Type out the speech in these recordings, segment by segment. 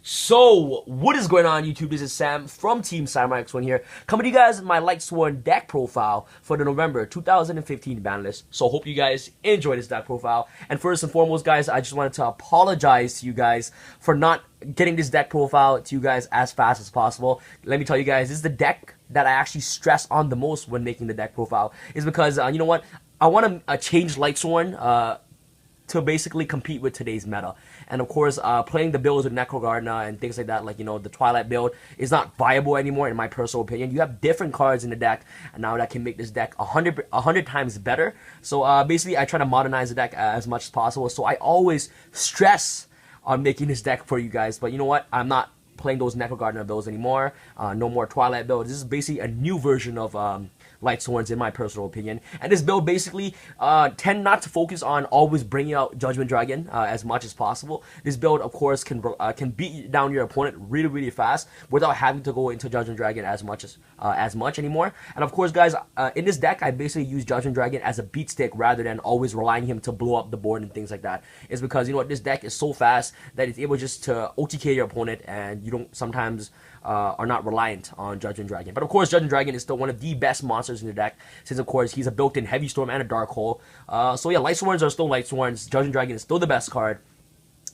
So, what is going on YouTube? This is Sam from TeamSamuraiXi here, coming to you guys with my Lightsworn deck profile for the November 2015 ban list. So, hope you guys enjoy this deck profile. And first and foremost, guys, I just wanted to apologize to you guys for not getting this deck profile to you guys as fast as possible. Let me tell you guys, this is the deck that I actually stress on the most when making the deck profile. Is because, you know what, I want to change Lightsworn to basically compete with today's meta. And of course, playing the builds with Necro Gardener and things like that, like, you know, the Twilight build is not viable anymore in my personal opinion. You have different cards in the deck and now that can make this deck 100 times better. So basically, I try to modernize the deck as much as possible. So I always stress on making this deck for you guys. But you know what? I'm not playing those Necro Gardener builds anymore. No more Twilight builds. This is basically a new version of Lightsworns in my personal opinion. And this build basically tend not to focus on always bringing out Judgment Dragon as much as possible. This build, of course, can beat down your opponent really fast without having to go into Judgment Dragon as much anymore. And of course, guys, in this deck, I basically use Judgment Dragon as a beat stick rather than always relying him to blow up the board and things like that. It's because, you know what, this deck is so fast that it's able just to OTK your opponent, and you don't sometimes are not reliant on Judgment Dragon. But of course, Judgment Dragon is still one of the best monsters in the deck, since of course he's a built-in Heavy Storm and a Dark Hole. So yeah, Lightsworns are still Lightsworns. Judgment Dragon is still the best card.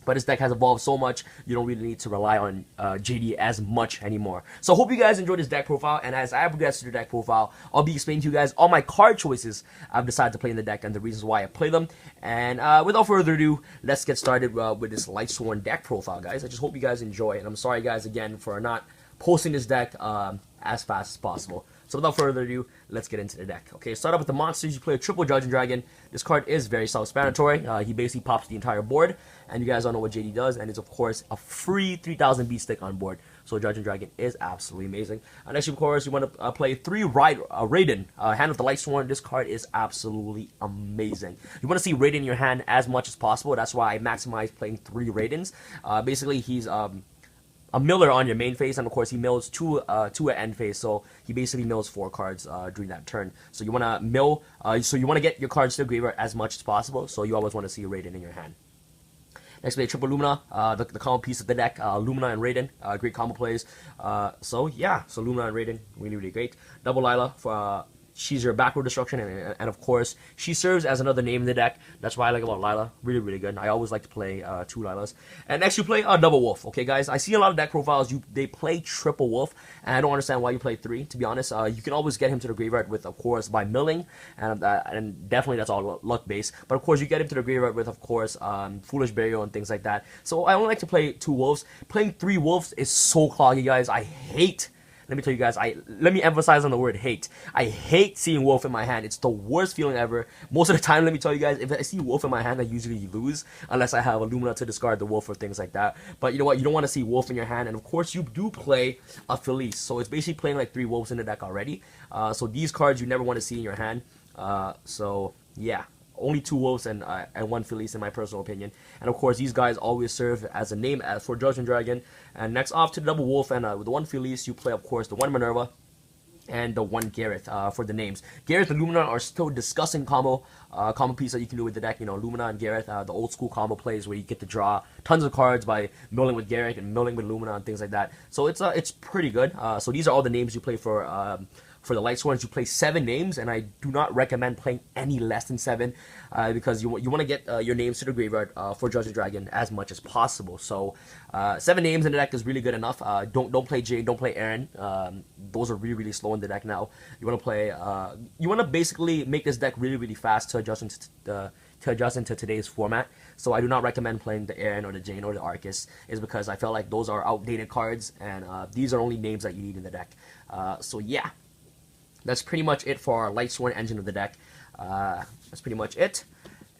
But this deck has evolved so much, you don't really need to rely on JD as much anymore. So I hope you guys enjoyed this deck profile, and as I progress through the deck profile, I'll be explaining to you guys all my card choices I've decided to play in the deck and the reasons why I play them. And without further ado, let's get started with this Lightsworn deck profile, guys. I just hope you guys enjoy, and I'm sorry guys again for not posting this deck as fast as possible. So without further ado, let's get into the deck. Okay, start off with the monsters. You play a triple Judgment Dragon. This card is very self-explanatory. He basically pops the entire board, and you guys all know what JD does, and it's of course a free 3000 beat stick on board. So Judgment Dragon is absolutely amazing. Next, of course, you want to play 3 Raiden, Hand of the Lightsworn. This card is absolutely amazing. You want to see Raiden in your hand as much as possible. That's why I maximize playing 3 Raidens. Basically, he's a miller on your main phase, and of course he mills two at end phase, so he basically mills 4 cards during that turn. So you want to mill, so you want to get your cards to the graveyard as much as possible, so you always want to see a Raiden in your hand. Next, we play triple Lumina, the combo piece of the deck, Lumina and Raiden, great combo plays. So yeah, so Lumina and Raiden, really great. Double Lila for she's your backward destruction, and of course, she serves as another name in the deck. That's what I like about Lila. Really good. I always like to play 2 Lilas. And next, you play Double Wolf. Okay, guys, I see a lot of deck profiles, they play triple Wolf, and I don't understand why you play 3, to be honest. You can always get him to the graveyard with, of course, by milling, and definitely that's all luck-based. But of course, you get him to the graveyard with, of course, Foolish Burial and things like that. So I only like to play 2 Wolves. Playing 3 Wolves is so cloggy, guys. I hate... Let me tell you guys, let me emphasize on the word hate. I hate seeing Wolf in my hand. It's the worst feeling ever. Most of the time, let me tell you guys, if I see Wolf in my hand, I usually lose, unless I have a Lumina to discard the Wolf or things like that. But you know what? You don't want to see Wolf in your hand, and of course, you do play a Felice. So it's basically playing like 3 Wolves in the deck already. So these cards you never want to see in your hand. So yeah. Only 2 Wolves and 1 Felice in my personal opinion. And of course, these guys always serve as a name for Judgment Dragon. And next off to the Double Wolf, and with the 1 Felice, you play, of course, the 1 Minerva and the 1 Gareth for the names. Gareth and Lumina are still disgusting combo piece that you can do with the deck. You know, Lumina and Gareth, the old school combo plays where you get to draw tons of cards by milling with Gareth and milling with Lumina and things like that. So it's pretty good. So these are all the names you play for the Lightsworns. You play 7 names, and I do not recommend playing any less than 7 because you want to get your names to the graveyard for Judgment Dragon as much as possible. So 7 names in the deck is really good enough. Don't play Jade, don't play Aaron. Those are really slow in the deck now. You want to play. You want to basically make this deck really fast to adjust into today's format. So I do not recommend playing the Aaron or the Jane or the Arcus, is because I feel like those are outdated cards, and these are only names that you need in the deck. So yeah. That's pretty much it for our Lightsworn engine of the deck. That's pretty much it.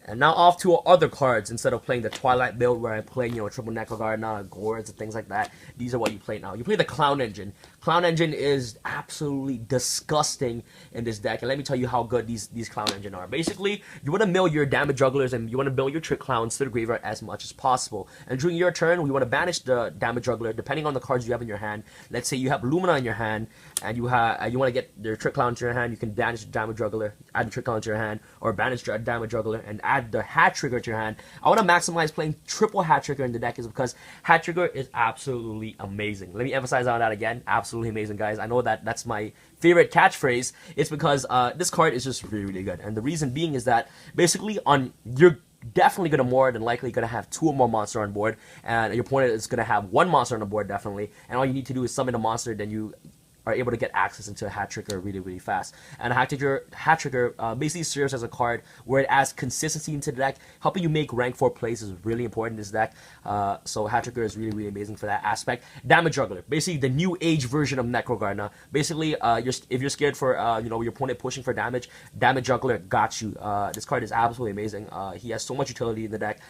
And now off to our other cards. Instead of playing the Twilight build where I play, you know, triple Necro Gardener, Gourds, and things like that, these are what you play now. You play the Clown engine. Clown engine is absolutely disgusting in this deck, and let me tell you how good these Clown engine are. Basically, you want to mill your damage jugglers and you want to mill your trick clowns to the graveyard as much as possible. And during your turn, we want to banish the damage juggler depending on the cards you have in your hand. Let's say you have Lumina in your hand, and you want to get your trick clown to your hand. You can banish the damage juggler, add the trick clown to your hand, or banish the damage juggler and add the hat trigger to your hand. I want to maximize playing triple hat trigger in the deck is because hat trigger is absolutely amazing. Let me emphasize on that again. Absolutely amazing, guys. I know that that's my favorite catchphrase. It's because this card is just really, really good. And the reason being is that basically you're definitely going to more than likely going to have 2 or more monsters on board, and your opponent is going to have 1 monster on the board definitely, and all you need to do is summon a monster, then you are able to get access into a hat trigger really, really fast. And a hat trigger basically serves as a card where it adds consistency into the deck. Helping you make rank 4 plays is really important in this deck. So hat trigger is really, really amazing for that aspect. Damage juggler, basically the new age version of Necro Gardener. Basically, if you're scared for your opponent pushing for damage, damage juggler got you. This card is absolutely amazing. He has so much utility in the deck.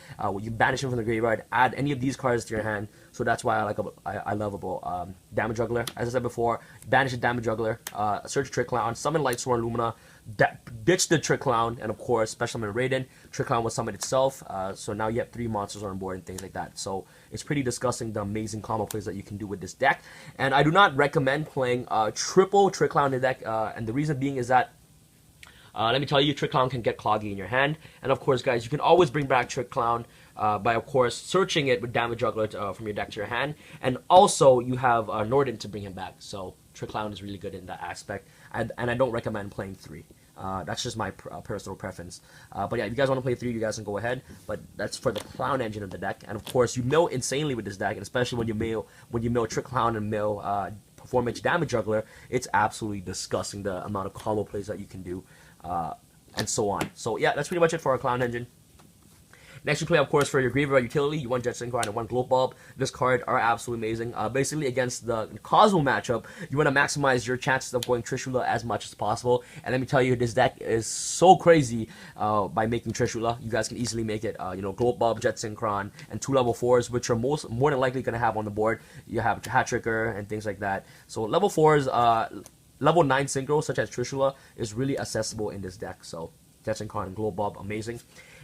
You banish him from the graveyard, add any of these cards to your hand. So that's why I love about damage juggler. As I said before, banish the damage juggler, search Trick Clown, summon Lightsworn Lumina, ditch the Trick Clown, and of course special summon Raiden. Trick Clown will summon itself, so now you have 3 monsters on board and things like that. So it's pretty disgusting the amazing combo plays that you can do with this deck. And I do not recommend playing triple Trick Clown in the deck, and the reason being is that let me tell you, Trick Clown can get cloggy in your hand. And of course, guys, you can always bring back Trick Clown by, of course, searching it with Damage Juggler from your deck to your hand. And also, you have Norden to bring him back. So Trick Clown is really good in that aspect. And I don't recommend playing 3. That's just my personal preference. But yeah, if you guys want to play 3, you guys can go ahead. But that's for the Clown engine of the deck. And of course, you mill insanely with this deck, and especially when you mill Trick Clown and mill Performance Damage Juggler, it's absolutely disgusting the amount of combo plays that you can do. And so on. So yeah, that's pretty much it for our Clown engine. Next, you play, of course, for your graveyard utility. You want Jet Synchron and 1 Glow Bulb. This card are absolutely amazing. Basically, against the Cosmo matchup, you want to maximize your chances of going Trishula as much as possible. And let me tell you, this deck is so crazy by making Trishula. You guys can easily make it, Glow Bulb, Jet Synchron, and 2 level 4s, which are more than likely going to have on the board. You have Hat Trigger and things like that. So level 4s, level 9 synchro, such as Trishula, is really accessible in this deck. So Jet Synchron and Glow Bulb, amazing.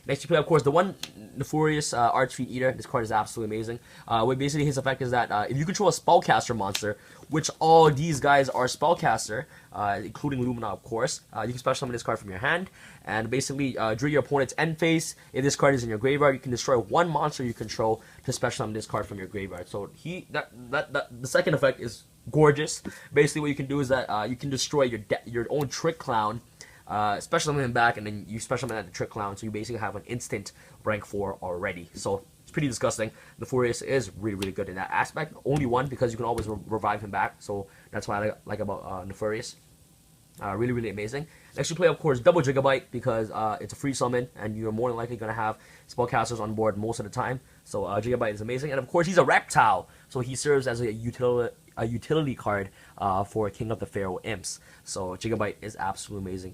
Next, you play, of course, the one Nefarious Archfeet Eater. This card is absolutely amazing. What basically his effect is that if you control a Spellcaster monster, which all these guys are Spellcaster, including Lumina, of course, you can special summon this card from your hand. And basically, during your opponent's end phase, if this card is in your graveyard, you can destroy 1 monster you control to special summon this card from your graveyard. So the second effect is gorgeous. Basically, what you can do is that you can destroy your own Trick Clown, special summon him back, and then you special summon the Trick Clown, so you basically have an instant rank 4 already. So it's pretty disgusting. The Nefarious is really, really good in that aspect. Only 1 because you can always revive him back, so that's what I like about Nefarious. Really, really amazing. Next, you play, of course, double Gigabyte because it's a free summon, and you're more than likely going to have spellcasters on board most of the time. So Gigabyte is amazing, and of course, he's a reptile, so he serves as a utility card for King of the Pharaoh Imps. So Gigabyte is absolutely amazing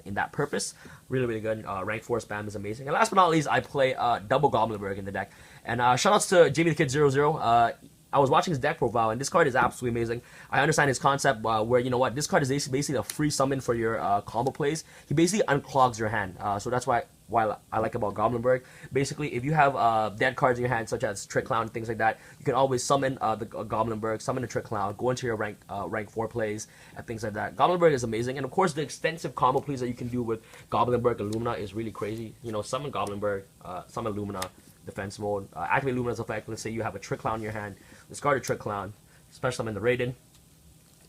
in that purpose. Really, really good. Rank 4 spam is amazing. And last but not least, I play double Goblinberg in the deck. And shoutouts to Jamie the Kid 00. I was watching his deck profile, and this card is absolutely amazing. I understand his concept where, you know what, this card is basically a free summon for your combo plays. He basically unclogs your hand. So that's why I like about Goblinberg. Basically, if you have dead cards in your hand, such as Trick Clown, things like that, you can always summon the Goblinberg, summon the Trick Clown, go into your rank 4 plays, and things like that. Goblinberg is amazing, and of course, the extensive combo plays that you can do with Goblinberg and Lumina is really crazy. You know, summon Goblinberg, summon Lumina, defense mode, activate Lumina's effect. Let's say you have a Trick Clown in your hand, discard a Trick Clown, special summon the Raiden,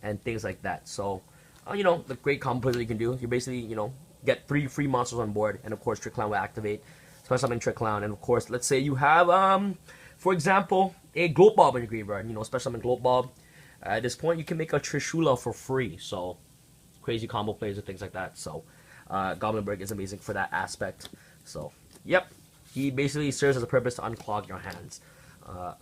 and things like that. So, the great combo plays that you can do. You basically, get 3 free monsters on board, and of course Trick Clown will activate, special summon Trick Clown, and of course, let's say you have, for example, a Glow Bulb in your graveyard, special summon Glow Bulb. At this point, you can make a Trishula for free, so crazy combo plays and things like that. So, Goblinberg is amazing for that aspect. So, yep, he basically serves as a purpose to unclog your hands.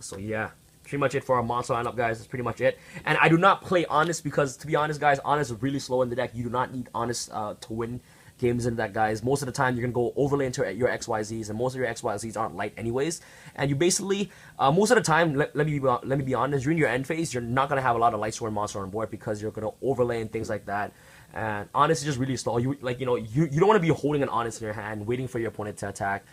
So yeah. Pretty much it for our monster lineup, guys. That's pretty much it. And I do not play Honest because, to be honest, guys, Honest is really slow in the deck. You do not need Honest to win games in that, guys. Most of the time, you're going to go overlay into your XYZs, and most of your XYZs aren't light anyways. And you basically, most of the time, let me be honest, during your end phase, you're not going to have a lot of Lightsworn monster on board because you're going to overlay and things like that. And Honest is just really slow. You don't want to be holding an Honest in your hand, waiting for your opponent to attack.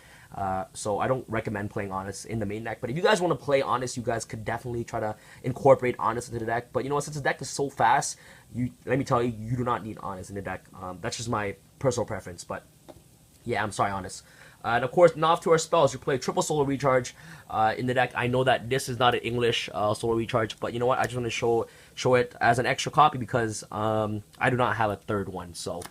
So I don't recommend playing Honest in the main deck. But if you guys want to play Honest, you guys could definitely try to incorporate Honest into the deck. But since the deck is so fast, let me tell you, you do not need Honest in the deck. That's just my personal preference. But yeah, I'm sorry, Honest. And of course, now off to our spells, you play triple solar recharge in the deck. I know that this is not an English solar recharge, but you know what? I just want to show it as an extra copy because I do not have a third one, so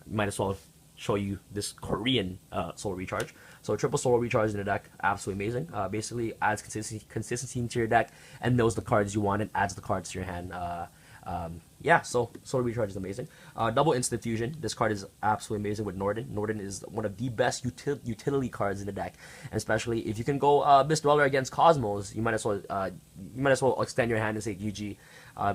might as well show you this Korean solar recharge. So triple solar recharge in the deck, absolutely amazing. Basically adds consistency into your deck and knows the cards you want and adds the cards to your hand. Yeah, so solar recharge is amazing. Double instant fusion. This card is absolutely amazing with Norden. Norden is one of the best utility cards in the deck, and especially if you can go Mist Dweller against Cosmos, you might as well extend your hand and say GG.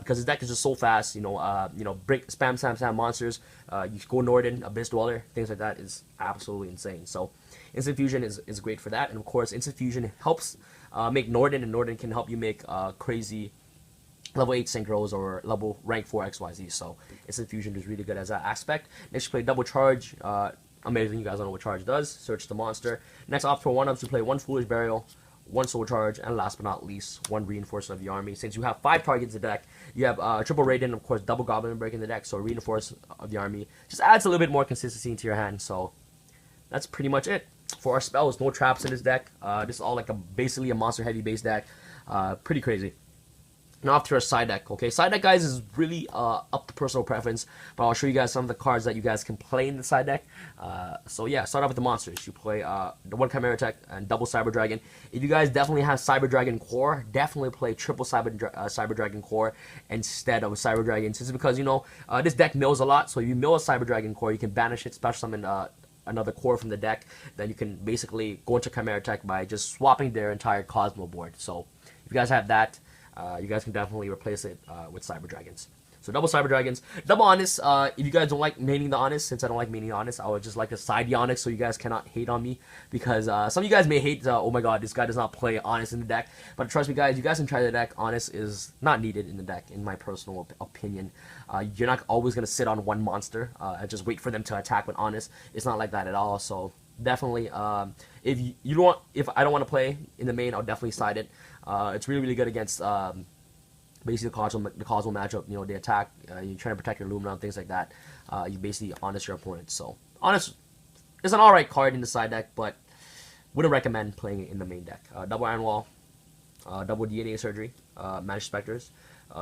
Because his deck is just so fast, break spam monsters. You go Norden, Abyss Dweller, things like that is absolutely insane. So instant fusion is great for that, and of course instant fusion helps make Norden, and Norden can help you make crazy level 8 synchros or level rank 4 XYZ. So instant fusion is really good as that aspect. Next you play double charge. Amazing, you guys don't know what charge does. Search the monster. Next opt for 1-ups, you play 1 foolish burial, 1 soul charge, and last but not least, 1 reinforcement of the army. Since you have 5 targets in the deck, you have triple Raiden, of course, double Goblin Break in the deck, so reinforce of the army just adds a little bit more consistency into your hand. So that's pretty much it for our spells. No traps in this deck. This is all like basically a monster heavy base deck. Pretty crazy. Now off to our side deck. Okay, side deck, guys, is really up to personal preference, but I'll show you guys some of the cards that you guys can play in the side deck. So yeah, start off with the monsters. You play the 1 Chimera Tech and double Cyber Dragon. If you guys definitely have Cyber Dragon Core, definitely play triple Cyber Dragon Core instead of Cyber Dragon. This is because, this deck mills a lot, so if you mill a Cyber Dragon Core, you can banish it, special summon another core from the deck. Then you can basically go into Chimera Tech by just swapping their entire Cosmo board. So if you guys have that, you guys can definitely replace it with Cyber Dragons. So double Cyber Dragons. Double Honest, if you guys don't like maining the Honest, since I don't like maining the Honest, I would just like to side the Honest so you guys cannot hate on me. Because some of you guys may hate, oh my god, this guy does not play Honest in the deck. But trust me guys, you guys can try the deck. Honest is not needed in the deck, in my personal opinion. You're not always going to sit on one monster and just wait for them to attack with Honest. It's not like that at all. So definitely, if I don't want to play in the main, I'll definitely side it. It's really good against basically the Cosmo matchup. They attack, you're trying to protect your Lumina and things like that. You basically Honest your opponent. So Honest is an alright card in the side deck, but wouldn't recommend playing it in the main deck. Double Iron Wall, double DNA Surgery, Managed Specters,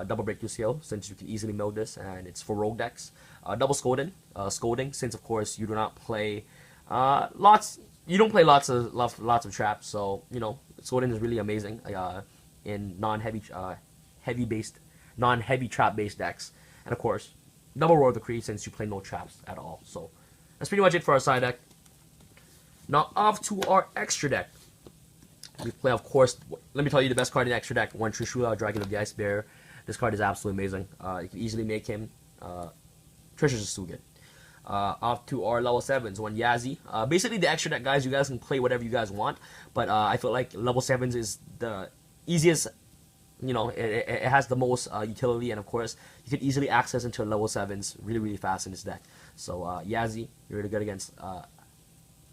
double Breakthrough Seal, since you can easily mill this, and it's for rogue decks. Double Scolding, since of course you do not play you don't play lots of traps, so Scolding is really amazing in non-heavy trap based decks. And of course, double Roar of the Kree, since you play no traps at all. So that's pretty much it for our side deck. Now off to our extra deck. We play, of course, let me tell you the best card in the extra deck, 1 Trishula, Dragon of the Ice Bearer. This card is absolutely amazing. You can easily make him. Trish is just too good. Off to our level 7s, 1 Yazzie. Basically the extra deck, guys, you guys can play whatever you guys want, but I feel like level 7s is the easiest. It has the most utility, and of course you can easily access into level 7s really fast in this deck. So Yazzie, you're really good against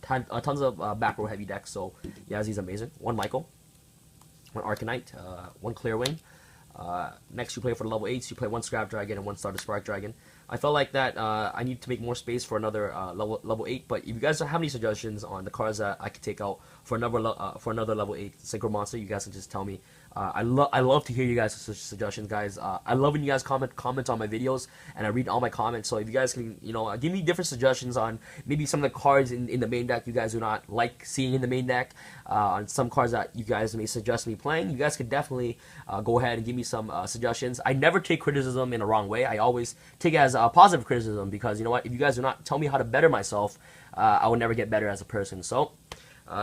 tons of back row heavy decks, so Yazzie's amazing. 1 Michael, 1 Arcanite, 1 Clearwing. Next you play for the level 8s, you play 1 Scrap Dragon and 1 Starter Spark Dragon. I felt like that I need to make more space for another level 8, but if you guys have any suggestions on the cards that I could take out for another level 8 synchro monster, you guys can just tell me. I love to hear you guys' suggestions, guys. I love when you guys comment on my videos, and I read all my comments. So if you guys can, give me different suggestions on maybe some of the cards in the main deck you guys do not like seeing in the main deck, on some cards that you guys may suggest me playing, you guys could definitely go ahead and give me some suggestions. I never take criticism in a wrong way. I always take it as a positive criticism, because you know what? If you guys do not tell me how to better myself, I will never get better as a person. So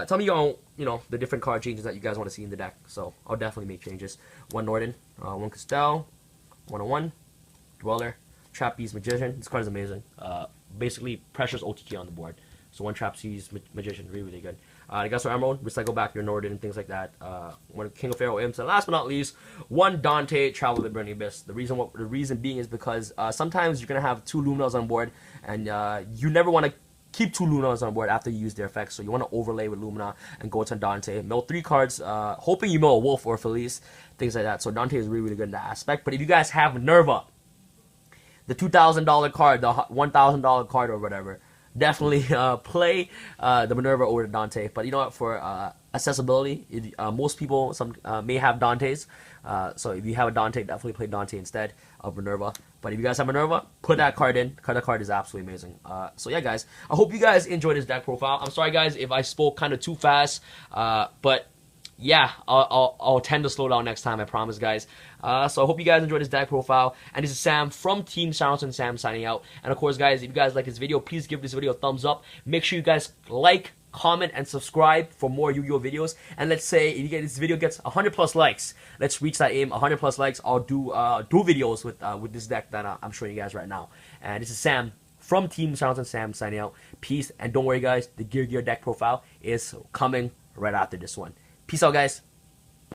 tell me the different card changes that you guys want to see in the deck. So I'll definitely make changes. 1 Norden, 1 Castell, 101, Dweller, Trapeze Magician. This card is amazing. Basically pressures OTK on the board. So 1 Trapeze Magician, really good. I got some Emerald, recycle back your Norden and things like that. 1 King of Pharaoh Imps, and last but not least, 1 Dante, Travel to the Burning Abyss. The reason being is because sometimes you're gonna have 2 Luminas on board, and you never want to keep 2 Luminas on board after you use their effects. So you want to overlay with Lumina and go to Dante. Mill 3 cards, hoping you mill a Wolf or Felice, things like that. So Dante is really good in that aspect. But if you guys have Nerva, the $2,000 card, the $1,000 card or whatever, definitely play the Minerva over the Dante. But you know what? For accessibility, most people may have Dantes. So if you have a Dante, definitely play Dante instead of Minerva. But if you guys have Minerva, put that card in. That card is absolutely amazing. So yeah, guys, I hope you guys enjoyed this deck profile. I'm sorry, guys, if I spoke kind of too fast. But yeah, I'll tend to slow down next time, I promise, guys. So I hope you guys enjoyed this deck profile. And this is Sam from Team SamUraiXi, Sam signing out. And of course, guys, if you guys like this video, please give this video a thumbs up. Make sure you guys like, comment, and subscribe for more Yu-Gi-Oh videos. And let's say if this video gets 100 plus likes, let's reach that aim. 100 plus likes, I'll do videos with this deck that I'm showing you guys right now. And this is Sam from Team SamUraiXi, Sam signing out. Peace, and don't worry, guys, the Gear deck profile is coming right after this one. Peace out, guys.